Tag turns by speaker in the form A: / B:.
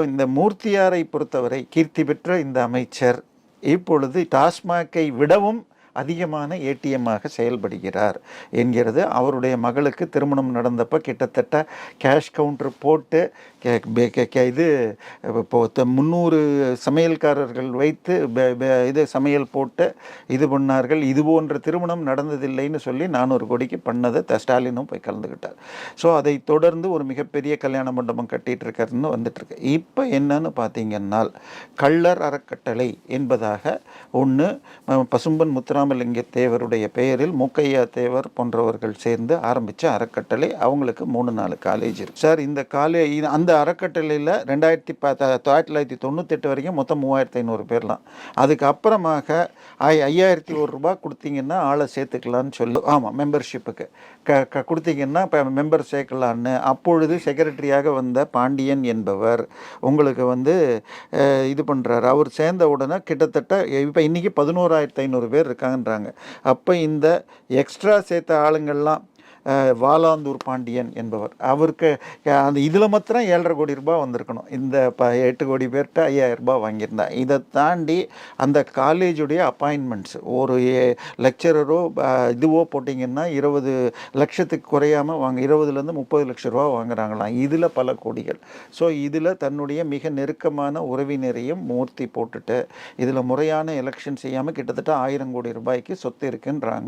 A: இந்த மூர்த்தியாரை பொறுத்தவரை கீர்த்தி பெற்ற இந்த அமைச்சர் இப்பொழுது டாஸ்மாகை விடவும் அதிகமான ஏடிஎம்மாக செயல்படுகிறார் என்கிறது. அவருடைய மகளுக்கு திருமணம் நடந்தப்போ கிட்டத்தட்ட கேஷ் கவுண்டர் போட்டு இது இப்போ 300 சமையல்காரர்கள் வைத்து இது சமையல் போட்டு இது பண்ணார்கள். இது போன்ற திருமணம் நடந்ததில்லைன்னு சொல்லி 400 கோடிக்கு பண்ணதை ஸ்டாலினும் போய் கலந்துக்கிட்டார். ஸோ அதை தொடர்ந்து ஒரு மிகப்பெரிய கல்யாண மண்டபம் கட்டிகிட்டு இருக்காருன்னு வந்துட்டுருக்கு. இப்போ என்னன்னு பார்த்தீங்கன்னா கள்ளர் அறக்கட்டளை என்பதாக ஒன்று பசும்பன் முத்துராமலிங்க தேவருடைய பெயரில் மூக்கையா தேவர் போன்றவர்கள் சேர்ந்து ஆரம்பித்த அறக்கட்டளை. அவங்களுக்கு 3-4 காலேஜ் இருக்கு சார். இந்த அந்த அறக்கட்டளையில் 1998 வரைக்கும் மொத்தம் 3500 பேர்லாம். அதுக்கப்புறமாக 5001 ரூபா கொடுத்தீங்கன்னா ஆளை சேர்த்துக்கலான்னு சொல்லி மெம்பர்ஷிப்புக்கு கொடுத்தீங்கன்னா இப்போ மெம்பர் சேர்க்கலான்னு அப்பொழுது செக்ரட்டரியாக வந்த பாண்டியன் என்பவர் உங்களுக்கு இது பண்ணுறாரு. அவர் சேர்ந்த உடனே கிட்டத்தட்ட இப்போ இன்றைக்கி 11,500 பேர் இருக்காங்கன்றாங்க. அப்போ இந்த எக்ஸ்ட்ரா சேர்த்த ஆளுங்கள்லாம் வாலாந்தூர் பாண்டியன் என்பவர், அவருக்கு அந்த இதில் மாத்திரம் 7.5 கோடி ரூபாய் வந்திருக்கணும். இந்த 8 கோடி பேர்கிட்ட 5000 ரூபாய் வாங்கியிருந்தா. இதை தாண்டி அந்த காலேஜுடைய அப்பாயின்மெண்ட்ஸ் ஒரு லெக்சரரோ இதுவோ போட்டிங்கன்னா 20 லட்சத்துக்கு குறையாமல் 20லேருந்து 30 லட்சம் ரூபா வாங்குறாங்களாம். இதில் பல கோடிகள். ஸோ இதில் தன்னுடைய மிக நெருக்கமான உறவினரையும் மூர்த்தி போட்டுட்டு இதில் முறையான எலெக்ஷன் செய்யாமல் கிட்டத்தட்ட 1000 கோடி ரூபாய்க்கு சொத்து இருக்குன்றாங்க.